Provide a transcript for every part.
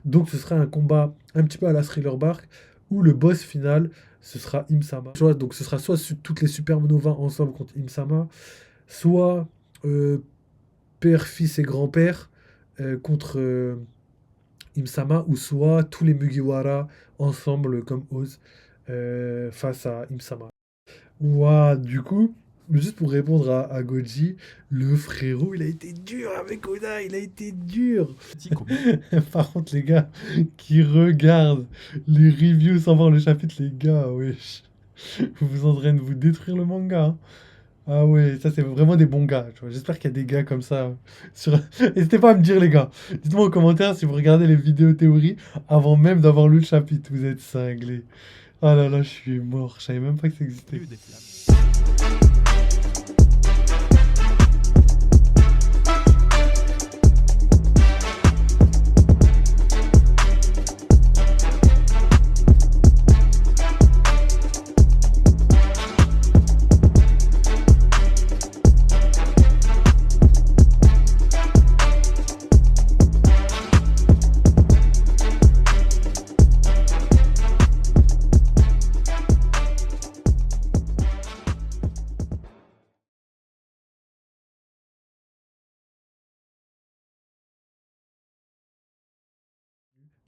Donc ce sera un combat un petit peu à la Thriller Bark, où le boss final, ce sera Imsama. Tu vois, donc ce sera soit toutes les Supernovas ensemble contre Imsama, soit père, fils et grand-père contre Imsama, ou soit tous les Mugiwara ensemble comme Oz face à Imsama. Ouah, du coup, juste pour répondre à Goji, le frérot, il a été dur avec Oda, il a été dur. Critique au bout. Par contre, les gars qui regardent les reviews sans voir le chapitre, les gars, wesh, vous êtes en train de vous détruire le manga, hein. Ah ouais, ça c'est vraiment des bons gars, tu vois. J'espère qu'il y a des gars comme ça sur... N'hésitez pas à me dire, les gars. Dites-moi en commentaire si vous regardez les vidéos théories avant même d'avoir lu le chapitre. Vous êtes cinglés. Ah là là, je suis mort. Je savais même pas que ça existait. Des flammes.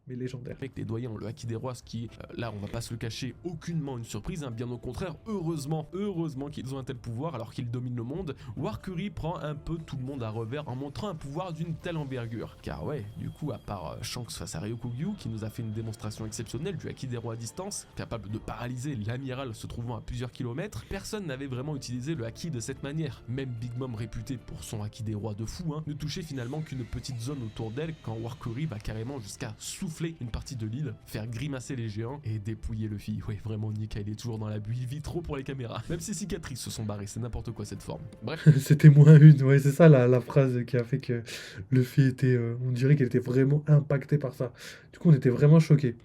Mais légendaire. Avec les doyens, le Haki des Rois, ce qui, là, on va pas se le cacher, aucunement une surprise, hein, bien au contraire, heureusement qu'ils ont un tel pouvoir alors qu'ils dominent le monde. Warcuri prend un peu tout le monde à revers en montrant un pouvoir d'une telle envergure. Car ouais, du coup, à part Shanks face à Ryokugyu, qui nous a fait une démonstration exceptionnelle du Haki des Rois à distance, capable de paralyser l'amiral se trouvant à plusieurs kilomètres, personne n'avait vraiment utilisé le Haki de cette manière. Même Big Mom, réputé pour son Haki des Rois de fou, hein, ne touchait finalement qu'une petite zone autour d'elle quand Warcuri va carrément jusqu'à souffler une partie de l'île, faire grimacer les géants et dépouiller Luffy. Ouais, vraiment, Nika, il est toujours dans la buée, il vit trop pour les caméras. Même ses cicatrices se sont barrées, c'est n'importe quoi cette forme. Bref. C'était moins une, ouais, c'est ça la phrase qui a fait que Luffy était, on dirait qu'il était vraiment impacté par ça. Du coup, on était vraiment choqués.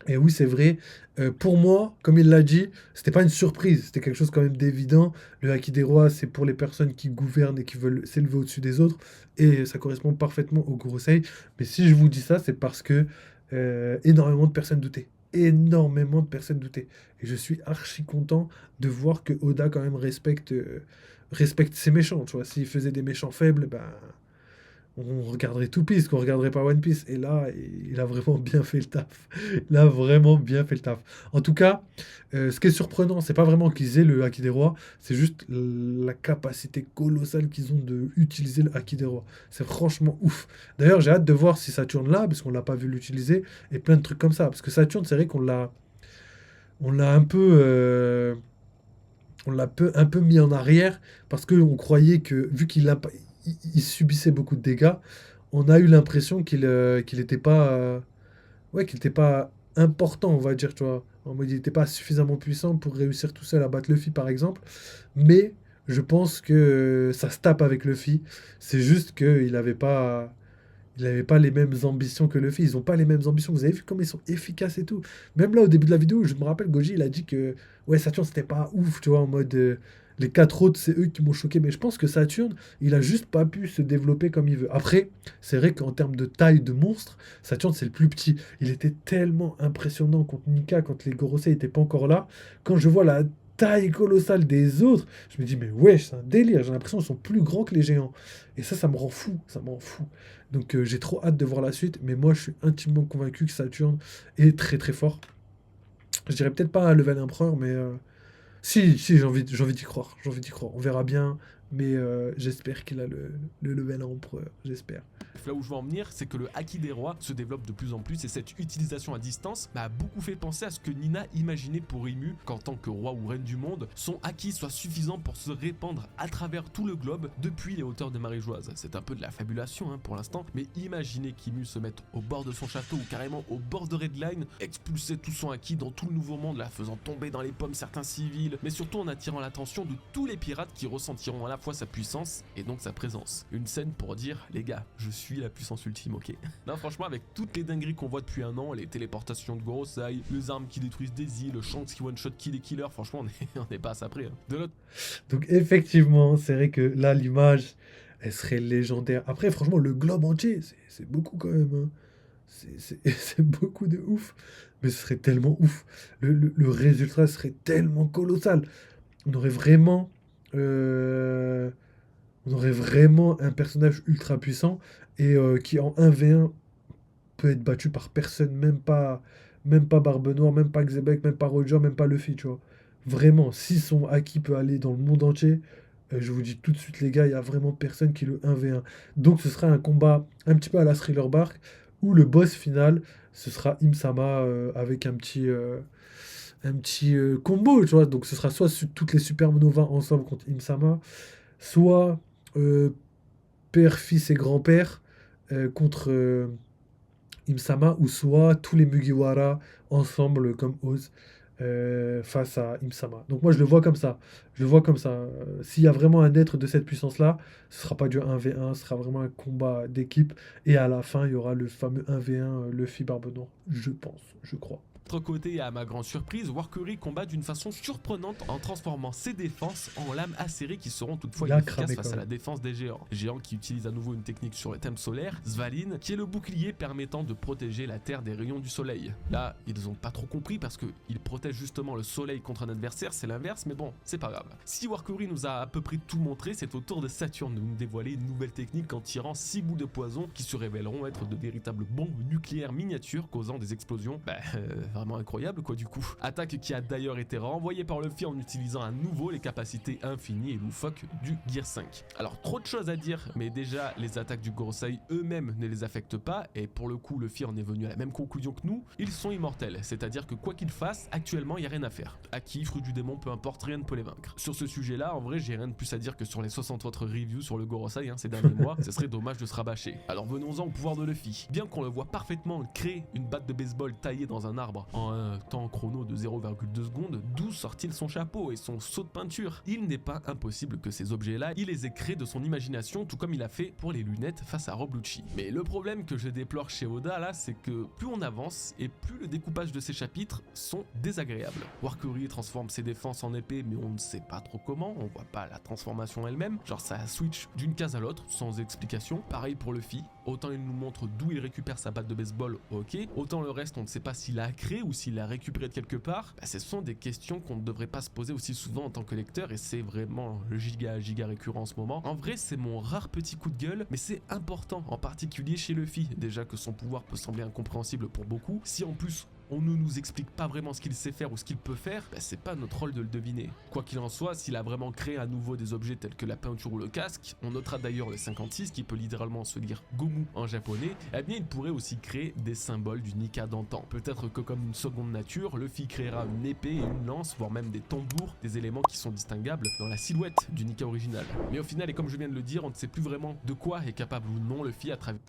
Et oui, c'est vrai, pour moi, comme il l'a dit, c'était pas une surprise, c'était quelque chose quand même d'évident. Le Haki des Rois, c'est pour les personnes qui gouvernent et qui veulent s'élever au-dessus des autres, et ça correspond parfaitement au Gorosei. Mais si je vous dis ça, c'est parce que énormément de personnes doutaient. Énormément de personnes doutaient. Et je suis archi content de voir que Oda quand même respecte ses méchants, tu vois. S'il faisait des méchants faibles, ben on regarderait Two Piece, qu'on regarderait pas One Piece. Et là, il a vraiment bien fait le taf. Il a vraiment bien fait le taf. En tout cas, ce qui est surprenant, c'est pas vraiment qu'ils aient le Haki des Rois, c'est juste la capacité colossale qu'ils ont de utiliser le Haki des Rois. C'est franchement ouf. D'ailleurs, j'ai hâte de voir si Saturne là, parce qu'on l'a pas vu l'utiliser, et plein de trucs comme ça. Parce que Saturne, c'est vrai on l'a un peu, un peu mis en arrière, parce qu'on croyait que, vu il subissait beaucoup de dégâts, on a eu l'impression qu'il était pas, ouais, qu'il était pas important, on va dire, tu vois. En mode, il n'était pas suffisamment puissant pour réussir tout seul à battre Luffy, par exemple. Mais je pense que ça se tape avec Luffy. C'est juste il avait pas les mêmes ambitions que Luffy. Ils ont pas les mêmes ambitions. Vous avez vu comme ils sont efficaces et tout. Même là, au début de la vidéo, je me rappelle, Goji, il a dit que ouais, Saturne, c'était pas ouf, tu vois, en mode. Les quatre autres, c'est eux qui m'ont choqué. Mais je pense que Saturne, il a juste pas pu se développer comme il veut. Après, c'est vrai qu'en termes de taille de monstre, Saturne, c'est le plus petit. Il était tellement impressionnant contre Nika, quand les Gorosei étaient pas encore là. Quand je vois la taille colossale des autres, je me dis, mais wesh, c'est un délire. J'ai l'impression qu'ils sont plus grands que les géants. Et ça me rend fou. Ça me rend fou. Donc j'ai trop hâte de voir la suite. Mais moi, je suis intimement convaincu que Saturne est très très fort. Je dirais peut-être pas un level empereur, mais si, j'ai envie d'y croire. J'ai envie d'y croire. On verra bien. Mais j'espère qu'il a le level empereur. J'espère. Là où je veux en venir, c'est que le Haki des Rois se développe de plus en plus et cette utilisation à distance m'a beaucoup fait penser à ce que Nina imaginait pour Imu qu'en tant que roi ou reine du monde, son Haki soit suffisant pour se répandre à travers tout le globe depuis les hauteurs de Maréjoise. C'est un peu de la fabulation hein, pour l'instant, mais imaginez qu'Imu se mette au bord de son château ou carrément au bord de Redline, expulser tout son Haki dans tout le nouveau monde, la faisant tomber dans les pommes certains civils, mais surtout en attirant l'attention de tous les pirates qui ressentiront à la fois sa puissance et donc sa présence. Une scène pour dire, les gars, je suis la puissance ultime, ok. Non, franchement, avec toutes les dingueries qu'on voit depuis un an, les téléportations de Gorosei, les armes qui détruisent des îles, le Shanks qui one-shot kill les killers, franchement, on est pas à ça près. Hein. De l'autre. Donc effectivement, c'est vrai que là, l'image, elle serait légendaire. Après, franchement, le globe entier, c'est beaucoup quand même, hein. C'est beaucoup de ouf, mais ce serait tellement ouf. Le résultat serait tellement colossal. On aurait vraiment, euh, on aurait vraiment un personnage ultra puissant et qui en 1v1 peut être battu par personne, même pas Barbe Noire, même pas Xebec, même pas Roger, même pas Luffy, tu vois. Vraiment, si son haki peut aller dans le monde entier, je vous dis tout de suite, les gars, il y a vraiment personne qui le 1v1. Donc ce sera un combat un petit peu à la Thriller Bark, où le boss final, ce sera Imsama avec un petit combo, tu vois. Donc ce sera soit toutes les Supernovas ensemble contre Imsama, soit euh, père, fils et grand-père contre Imsama, ou soit tous les Mugiwara ensemble comme Oz face à Imsama. Donc moi je le vois comme ça. Je le vois comme ça. S'il y a vraiment un être de cette puissance-là, ce sera pas du 1v1, ce sera vraiment un combat d'équipe. Et à la fin, il y aura le fameux 1v1 Luffy Barbe Noire. Je pense, je crois. De l'autre côté, et à ma grande surprise, Warcurry combat d'une façon surprenante en transformant ses défenses en lames acérées qui seront toutefois Il a inefficaces cramé face quand à la même. défense des géants. Géants qui utilisent à nouveau une technique sur le thème solaire, Svalin, qui est le bouclier permettant de protéger la Terre des rayons du soleil. Là, ils ont pas trop compris parce qu'ils protègent justement le soleil contre un adversaire, c'est l'inverse, mais bon, c'est pas grave. Si Warcurry nous a à peu près tout montré, c'est au tour de Saturne de nous dévoiler une nouvelle technique en tirant 6 bouts de poison qui se révéleront être de véritables bombes nucléaires miniatures causant des explosions. Vraiment incroyable quoi du coup. Attaque qui a d'ailleurs été renvoyée par Luffy en utilisant à nouveau les capacités infinies et loufoques du Gear 5. Alors trop de choses à dire, mais déjà les attaques du Gorosei eux-mêmes ne les affectent pas, et pour le coup Luffy en est venu à la même conclusion que nous, ils sont immortels, c'est-à-dire que quoi qu'ils fassent, actuellement il n'y a rien à faire. Aki, fruit du démon, peu importe, rien ne peut les vaincre. Sur ce sujet-là, en vrai j'ai rien de plus à dire que sur les 60 autres reviews sur le Gorosei ces derniers mois, ce serait dommage de se rabâcher. Alors venons-en au pouvoir de Luffy. Bien qu'on le voit parfaitement créer une batte de baseball taillée dans un arbre en un temps chrono de 0,2 secondes, d'où sort-il son chapeau et son seau de peinture? Il n'est pas impossible que ces objets-là, il les ait créés de son imagination, tout comme il a fait pour les lunettes face à Rob Lucci. Mais le problème que je déplore chez Oda là, c'est que plus on avance et plus le découpage de ces chapitres sont désagréables. Warcurry transforme ses défenses en épée, mais on ne sait pas trop comment, on voit pas la transformation elle-même, genre ça switch d'une case à l'autre sans explication. Pareil pour Luffy, autant il nous montre d'où il récupère sa batte de baseball, ok, autant le reste on ne sait pas s'il l'a créé ou s'il l'a récupéré de quelque part. Ce sont des questions qu'on ne devrait pas se poser aussi souvent en tant que lecteur, et c'est vraiment le giga récurrent en ce moment. En vrai c'est mon rare petit coup de gueule, mais c'est important, en particulier chez Luffy, déjà que son pouvoir peut sembler incompréhensible pour beaucoup, si en plus on ne nous explique pas vraiment ce qu'il sait faire ou ce qu'il peut faire, c'est pas notre rôle de le deviner. Quoi qu'il en soit, s'il a vraiment créé à nouveau des objets tels que la peinture ou le casque, on notera d'ailleurs le 56 qui peut littéralement se lire Gomu en japonais, eh bien il pourrait aussi créer des symboles du Nika d'antan. Peut-être que comme une seconde nature, Luffy créera une épée et une lance, voire même des tambours, des éléments qui sont distinguables dans la silhouette du Nika original. Mais au final, et comme je viens de le dire, on ne sait plus vraiment de quoi est capable ou non Luffy à travers...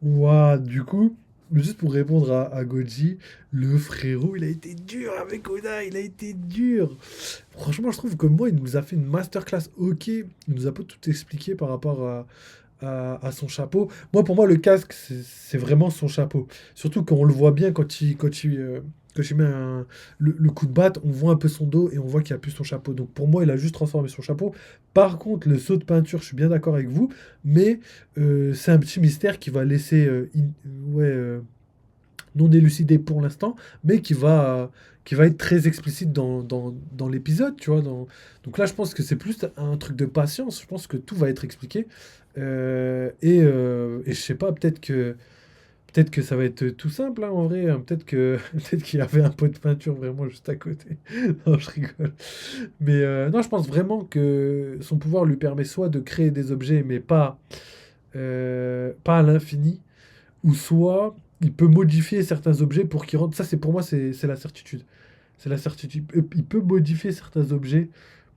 Ouah, du coup, juste pour répondre à Goji, le frérot, il a été dur avec Oda, il a été dur. Franchement, je trouve que moi, il nous a fait une masterclass ok. Il nous a pas tout expliqué par rapport à son chapeau. Moi, pour moi, le casque, c'est vraiment son chapeau. Surtout quand on le voit bien quand il met le coup de batte, on voit un peu son dos et on voit qu'il n'y a plus son chapeau. Donc pour moi, il a juste transformé son chapeau. Par contre, le saut de peinture, je suis bien d'accord avec vous, mais c'est un petit mystère qui va laisser ouais, non élucidé pour l'instant, mais qui va être très explicite dans l'épisode, tu vois. Donc là, je pense que c'est plus un truc de patience. Je pense que tout va être expliqué. Et je sais pas, peut-être que ça va être tout simple, hein, en vrai. Hein. Peut-être qu'il y avait un pot de peinture vraiment juste à côté. Non, je rigole. Mais non, je pense vraiment que son pouvoir lui permet soit de créer des objets, mais pas à l'infini, ou soit il peut modifier certains objets pour qu'ils rendent. Ça, c'est pour moi, c'est la certitude. C'est la certitude. Il peut modifier certains objets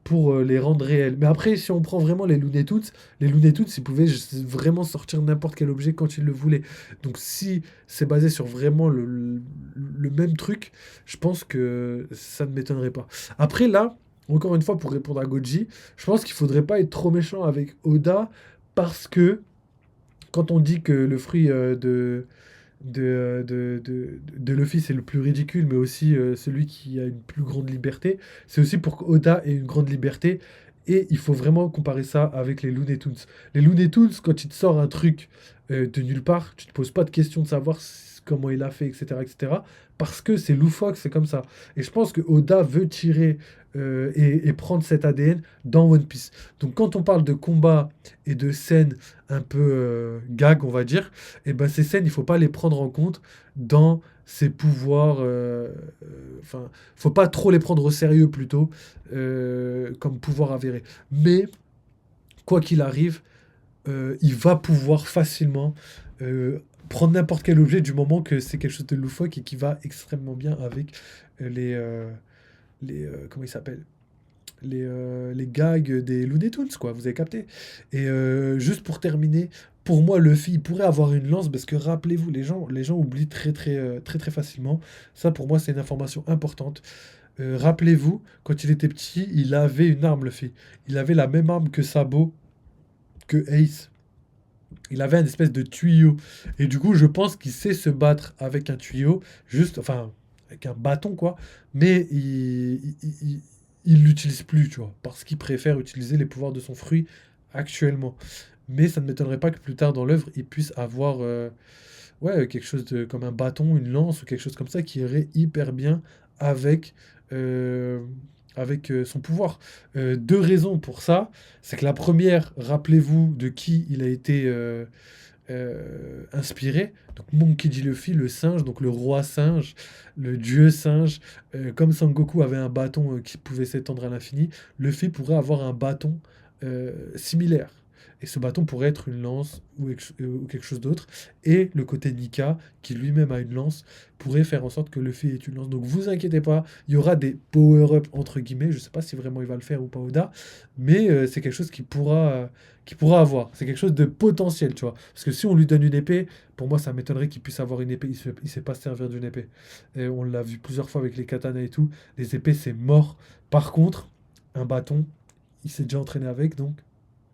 pour les rendre réels. Mais après, si on prend vraiment les Looney Tunes, ils pouvaient vraiment sortir n'importe quel objet quand ils le voulaient. Donc si c'est basé sur vraiment le même truc, je pense que ça ne m'étonnerait pas. Après, là, encore une fois, pour répondre à Goji, je pense qu'il faudrait pas être trop méchant avec Oda parce que quand on dit que le fruit de Luffy, c'est le plus ridicule, mais aussi celui qui a une plus grande liberté. C'est aussi pour qu'Oda ait une grande liberté. Et il faut vraiment comparer ça avec les Looney Tunes. Les Looney Tunes, quand ils te sortent un truc de nulle part. Tu te poses pas de question de savoir comment il a fait, etc., etc. Parce que c'est loufoque, c'est comme ça. Et je pense que Oda veut tirer et prendre cet ADN dans One Piece. Donc quand on parle de combat et de scènes un peu gag, on va dire, et ben ces scènes, il faut pas les prendre en compte dans ses pouvoirs. Enfin, faut pas trop les prendre au sérieux plutôt comme pouvoir avéré. Mais quoi qu'il arrive, il va pouvoir facilement prendre n'importe quel objet du moment que c'est quelque chose de loufoque et qui va extrêmement bien avec comment il s'appelle les gags des Looney Tunes, quoi, vous avez capté. Et juste pour terminer, pour moi, Luffy, il pourrait avoir une lance, parce que rappelez-vous, les gens oublient très facilement. Ça, pour moi, c'est une information importante. Rappelez-vous, quand il était petit, il avait une arme, Luffy. Il avait la même arme que Sabo, que Ace. Il avait un espèce de tuyau. Et du coup, je pense qu'il sait se battre avec un tuyau, juste, enfin, avec un bâton, quoi. Mais il l'utilise plus, tu vois, parce qu'il préfère utiliser les pouvoirs de son fruit actuellement. Mais ça ne m'étonnerait pas que plus tard dans l'œuvre, il puisse avoir ouais, quelque chose de, comme un bâton, une lance ou quelque chose comme ça qui irait hyper bien avec, euh, son pouvoir. Deux raisons pour ça. C'est que la première, rappelez-vous de qui il a été inspiré. Donc Monkey D. Luffy, le singe, donc le roi singe, le dieu singe. Comme Sangoku avait un bâton qui pouvait s'étendre à l'infini, Luffy pourrait avoir un bâton similaire. Et ce bâton pourrait être une lance ou quelque chose d'autre. Et le côté Nika, qui lui-même a une lance, pourrait faire en sorte que Luffy ait une lance. Donc vous inquiétez pas, il y aura des power-up entre guillemets. Je sais pas si vraiment il va le faire ou pas Oda, mais c'est quelque chose qui pourra avoir. C'est quelque chose de potentiel, tu vois. Parce que si on lui donne une épée, pour moi, ça m'étonnerait qu'il puisse avoir une épée. Il sait pas se servir d'une épée. Et on l'a vu plusieurs fois avec les katanas et tout. Les épées, c'est mort. Par contre, un bâton, il s'est déjà entraîné avec, donc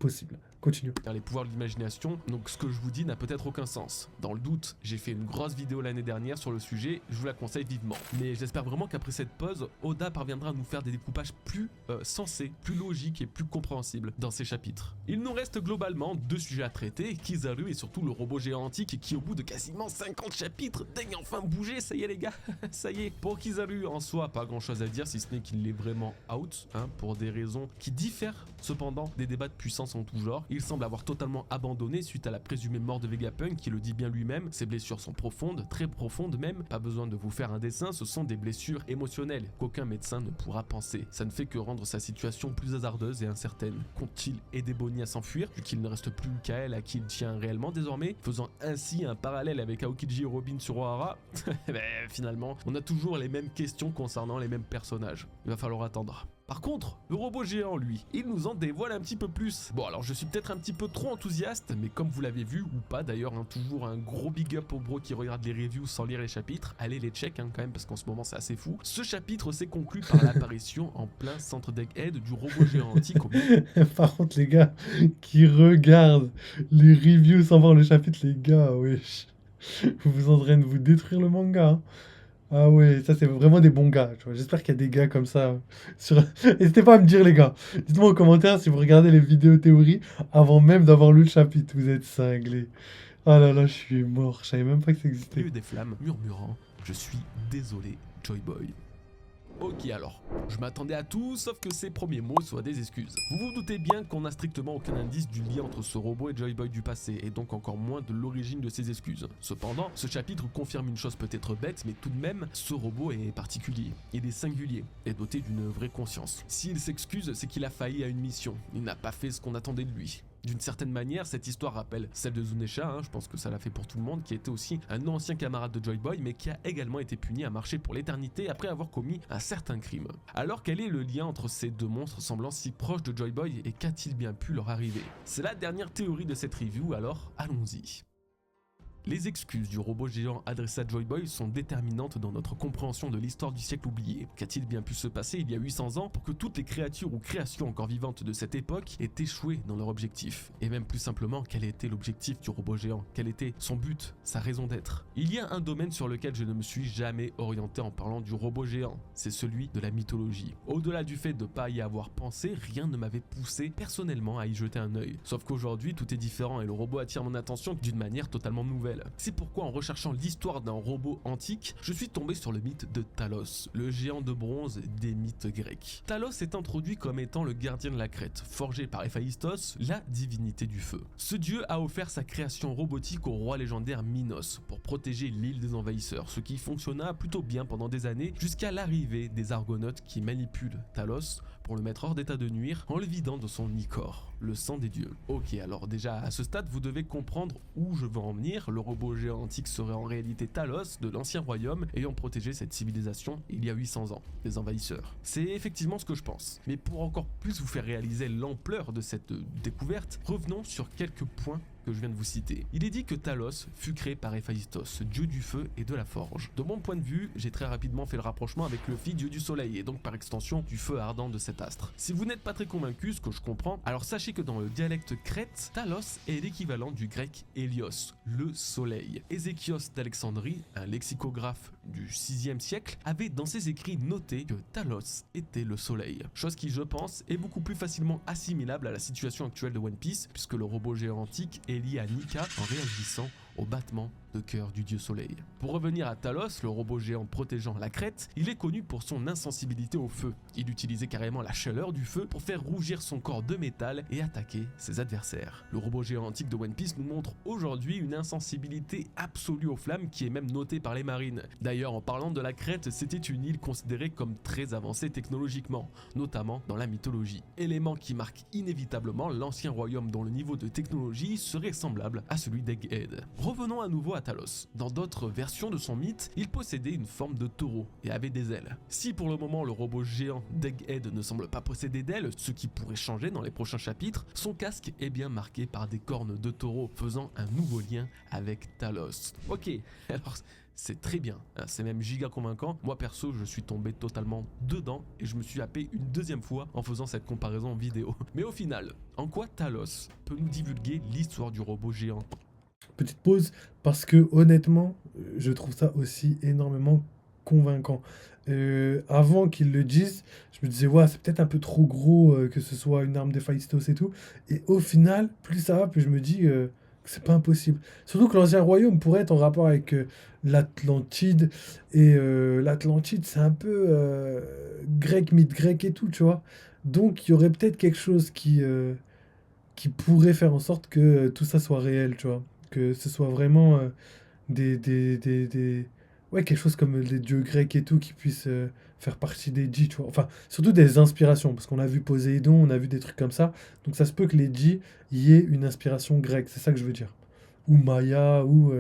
possible. Continue. Les pouvoirs de l'imagination, donc ce que je vous dis n'a peut-être aucun sens. Dans le doute, j'ai fait une grosse vidéo l'année dernière sur le sujet, je vous la conseille vivement. Mais j'espère vraiment qu'après cette pause, Oda parviendra à nous faire des découpages plus sensés, plus logiques et plus compréhensibles dans ces chapitres. Il nous reste globalement deux sujets à traiter, Kizaru et surtout le robot géant antique qui au bout de quasiment 50 chapitres daigne enfin bouger, ça y est les gars, ça y est. Pour Kizaru en soi, pas grand chose à dire si ce n'est qu'il est vraiment out, hein, pour des raisons qui diffèrent cependant des débats de puissance en tout genre. Il semble avoir totalement abandonné suite à la présumée mort de Vegapunk, qui le dit bien lui-même. Ses blessures sont profondes, très profondes même. Pas besoin de vous faire un dessin, ce sont des blessures émotionnelles qu'aucun médecin ne pourra penser. Ça ne fait que rendre sa situation plus hasardeuse et incertaine. Compte-t-il aider Bonnie à s'enfuir, vu qu'il ne reste plus qu'à elle à qui il tient réellement désormais, faisant ainsi un parallèle avec Aokiji et Robin sur Ohara? Finalement, on a toujours les mêmes questions concernant les mêmes personnages. Il va falloir attendre. Par contre, le robot géant, lui, il nous en dévoile un petit peu plus. Bon, alors je suis peut-être un petit peu trop enthousiaste, mais comme vous l'avez vu, ou pas d'ailleurs, hein, toujours un gros big up aux bros qui regardent les reviews sans lire les chapitres. Allez les check hein, quand même, parce qu'en ce moment c'est assez fou. Ce chapitre s'est conclu par l'apparition en plein centre d'Egghead du robot géant antique au milieu. Par contre, les gars qui regardent les reviews sans voir le chapitre, les gars, wesh. Vous vous en train de vous détruire le manga, hein. Ah ouais, ça c'est vraiment des bons gars, tu vois. J'espère qu'il y a des gars comme ça sur... N'hésitez pas à me dire les gars. Dites-moi en commentaire si vous regardez les vidéos théories avant même d'avoir lu le chapitre. Vous êtes cinglés. Ah là là, je suis mort. Je savais même pas que ça existait. Des flammes murmurant, je suis désolé, Joy Boy. Ok alors, je m'attendais à tout sauf que ces premiers mots soient des excuses. Vous vous doutez bien qu'on n'a strictement aucun indice du lien entre ce robot et Joy Boy du passé, et donc encore moins de l'origine de ces excuses. Cependant, ce chapitre confirme une chose peut-être bête, mais tout de même, ce robot est particulier, il est singulier, et doté d'une vraie conscience. S'il s'excuse, c'est qu'il a failli à une mission, il n'a pas fait ce qu'on attendait de lui. D'une certaine manière, cette histoire rappelle celle de Zunesha, hein, je pense que ça l'a fait pour tout le monde, qui était aussi un ancien camarade de Joy Boy, mais qui a également été puni à marcher pour l'éternité après avoir commis un certain crime. Alors quel est le lien entre ces deux monstres semblant si proches de Joy Boy et qu'a-t-il bien pu leur arriver? C'est la dernière théorie de cette review, alors allons-y. Les excuses du robot géant adressé à Joy Boy sont déterminantes dans notre compréhension de l'histoire du siècle oublié. Qu'a-t-il bien pu se passer il y a 800 ans pour que toutes les créatures ou créations encore vivantes de cette époque aient échoué dans leur objectif? Et même plus simplement, quel était l'objectif du robot géant? Quel était son but, sa raison d'être? Il y a un domaine sur lequel je ne me suis jamais orienté en parlant du robot géant, c'est celui de la mythologie. Au-delà du fait de ne pas y avoir pensé, rien ne m'avait poussé personnellement à y jeter un œil. Sauf qu'aujourd'hui tout est différent et le robot attire mon attention d'une manière totalement nouvelle. C'est pourquoi en recherchant l'histoire d'un robot antique, je suis tombé sur le mythe de Talos, le géant de bronze des mythes grecs. Talos est introduit comme étant le gardien de la Crète, forgé par Héphaïstos, la divinité du feu. Ce dieu a offert sa création robotique au roi légendaire Minos pour protéger l'île des envahisseurs, ce qui fonctionna plutôt bien pendant des années jusqu'à l'arrivée des Argonautes qui manipulent Talos pour le mettre hors d'état de nuire en le vidant de son ichor, le sang des dieux. Ok, alors déjà à ce stade vous devez comprendre où je veux en venir. Le robot géant antique serait en réalité Talos de l'ancien royaume ayant protégé cette civilisation il y a 800 ans, des envahisseurs. C'est effectivement ce que je pense. Mais pour encore plus vous faire réaliser l'ampleur de cette découverte, revenons sur quelques points que je viens de vous citer. Il est dit que Talos fut créé par Héphaïstos, dieu du feu et de la forge. De mon point de vue, j'ai très rapidement fait le rapprochement avec Luffy, dieu du soleil, et donc par extension du feu ardent de cet astre. Si vous n'êtes pas très convaincu, ce que je comprends, alors sachez que dans le dialecte crète, Talos est l'équivalent du grec Hélios, le soleil. Ézéchios d'Alexandrie, un lexicographe du 6e siècle, avait dans ses écrits noté que Talos était le soleil. Chose qui, je pense, est beaucoup plus facilement assimilable à la situation actuelle de One Piece, puisque le robot géant antique est lié à Nika en réagissant au battement de cœur du dieu soleil. Pour revenir à Talos, le robot géant protégeant la Crète, il est connu pour son insensibilité au feu. Il utilisait carrément la chaleur du feu pour faire rougir son corps de métal et attaquer ses adversaires. Le robot géant antique de One Piece nous montre aujourd'hui une insensibilité absolue aux flammes qui est même notée par les marines. D'ailleurs, en parlant de la Crète, c'était une île considérée comme très avancée technologiquement, notamment dans la mythologie. Élément qui marque inévitablement l'ancien royaume dont le niveau de technologie serait semblable à celui d'Egghead. Revenons à nouveau à Talos. Dans d'autres versions de son mythe, il possédait une forme de taureau et avait des ailes. Si pour le moment le robot géant d'Egghead ne semble pas posséder d'ailes, ce qui pourrait changer dans les prochains chapitres, son casque est bien marqué par des cornes de taureau, faisant un nouveau lien avec Talos. Ok, alors c'est très bien, hein, c'est même giga convaincant. Moi perso, je suis tombé totalement dedans et je me suis happé une deuxième fois en faisant cette comparaison vidéo. Mais au final, en quoi Talos peut nous divulguer l'histoire du robot géant? Petite pause, parce que honnêtement, je trouve ça aussi énormément convaincant. Avant qu'ils le disent, je me disais, ouais, c'est peut-être un peu trop gros que ce soit une arme d'Héphaïstos et tout. Et au final, plus ça va, plus je me dis que c'est pas impossible. Surtout que l'Ancien Royaume pourrait être en rapport avec l'Atlantide. Et l'Atlantide, c'est un peu grec, mythe grec et tout, tu vois. Donc, il y aurait peut-être quelque chose qui pourrait faire en sorte que tout ça soit réel, tu vois. Que ce soit vraiment ouais, quelque chose comme les dieux grecs et tout qui puissent faire partie des djinns, tu vois. Enfin, surtout des inspirations, parce qu'on a vu Poséidon, on a vu des trucs comme ça. Donc ça se peut que les djinns y aient une inspiration grecque, c'est ça que je veux dire. Ou Maya, ou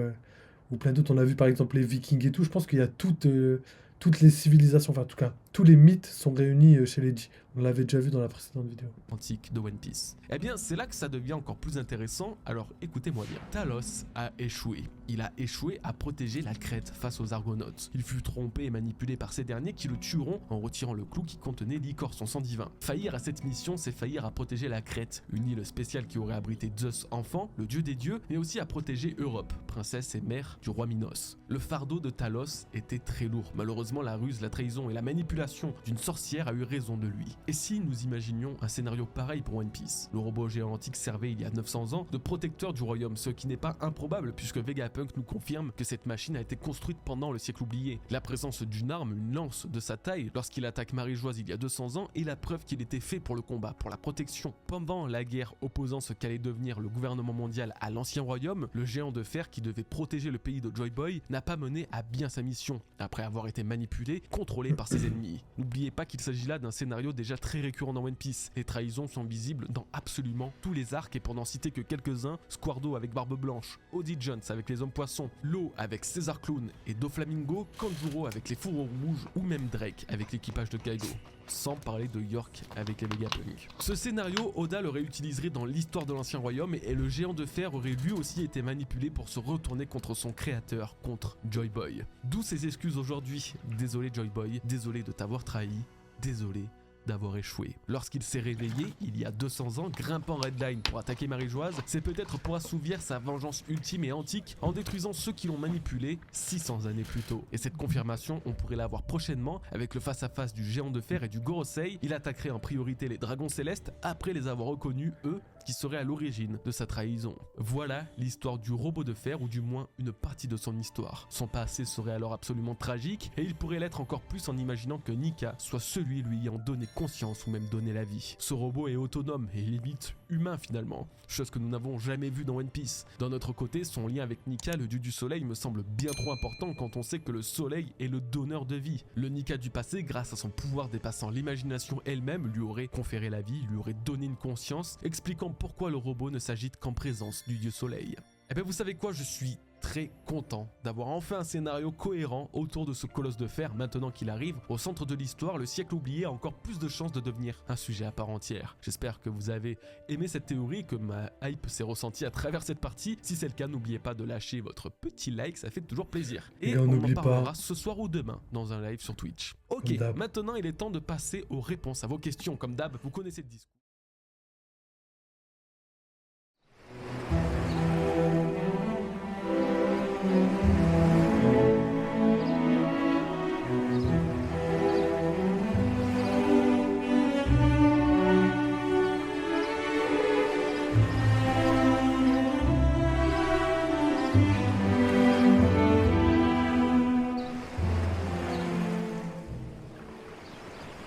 plein d'autres. On a vu par exemple les Vikings et tout. Je pense qu'il y a toutes les civilisations, enfin en tout cas, tous les mythes sont réunis chez les djinns. On l'avait déjà vu dans la précédente vidéo. Antique de One Piece. Eh bien, c'est là que ça devient encore plus intéressant, alors écoutez-moi bien. Talos a échoué. Il a échoué à protéger la Crète face aux Argonautes. Il fut trompé et manipulé par ces derniers qui le tueront en retirant le clou qui contenait l'ichor, son sang divin. Faillir à cette mission, c'est faillir à protéger la Crète, une île spéciale qui aurait abrité Zeus enfant, le dieu des dieux, mais aussi à protéger Europe, princesse et mère du roi Minos. Le fardeau de Talos était très lourd. Malheureusement, la ruse, la trahison et la manipulation d'une sorcière a eu raison de lui. Et si nous imaginions un scénario pareil pour One Piece? Le robot géant antique servait il y a 900 ans de protecteur du royaume, ce qui n'est pas improbable puisque Vegapunk nous confirme que cette machine a été construite pendant le siècle oublié. La présence d'une arme, une lance de sa taille, lorsqu'il attaque Marie-Joise il y a 200 ans, est la preuve qu'il était fait pour le combat, pour la protection. Pendant la guerre opposant ce qu'allait devenir le gouvernement mondial à l'ancien royaume, le géant de fer qui devait protéger le pays de Joy Boy n'a pas mené à bien sa mission, après avoir été manipulé, contrôlé par ses ennemis. famille. N'oubliez pas qu'il s'agit là d'un scénario déjà très récurrent dans One Piece. Les trahisons sont visibles dans absolument tous les arcs et pour n'en citer que quelques-uns, Squardo avec Barbe Blanche, Odie Jones avec les Hommes Poissons, Law avec César Clown et Doflamingo, Kanjuro avec les Fourreaux Rouges ou même Drake avec l'équipage de Kaido. Sans parler de York avec les Vegapunk. Ce scénario, Oda le réutiliserait dans l'histoire de l'Ancien Royaume et le géant de fer aurait lui aussi été manipulé pour se retourner contre son créateur, contre Joy Boy. D'où ses excuses aujourd'hui. Désolé Joy Boy, désolé de t'avoir trahi, désolé d'avoir échoué. Lorsqu'il s'est réveillé, il y a 200 ans, grimpant Redline pour attaquer Marie-Joise, c'est peut-être pour assouvir sa vengeance ultime et antique en détruisant ceux qui l'ont manipulé 600 années plus tôt. Et cette confirmation, on pourrait l'avoir prochainement avec le face-à-face du géant de fer et du Gorosei. Il attaquerait en priorité les dragons célestes après les avoir reconnus, eux, qui seraient à l'origine de sa trahison. Voilà l'histoire du robot de fer, ou du moins une partie de son histoire. Son passé serait alors absolument tragique, et il pourrait l'être encore plus en imaginant que Nika soit celui lui ayant donné conscience ou même donné la vie. Ce robot est autonome et limite humain finalement, chose que nous n'avons jamais vue dans One Piece. D'un autre côté, son lien avec Nika, le dieu du soleil, me semble bien trop important quand on sait que le soleil est le donneur de vie. Le Nika du passé, grâce à son pouvoir dépassant l'imagination elle-même, lui aurait conféré la vie, lui aurait donné une conscience, expliquant pourquoi le robot ne s'agite qu'en présence du dieu soleil. Et bien vous savez quoi, je suis très content d'avoir enfin un scénario cohérent autour de ce colosse de fer. Maintenant qu'il arrive au centre de l'histoire, le siècle oublié a encore plus de chances de devenir un sujet à part entière. J'espère que vous avez aimé cette théorie, que ma hype s'est ressentie à travers cette partie. Si c'est le cas, n'oubliez pas de lâcher votre petit like, ça fait toujours plaisir. Et on en parlera ce soir ou demain dans un live sur Twitch. Ok, maintenant il est temps de passer aux réponses à vos questions. Comme d'hab, vous connaissez le discours.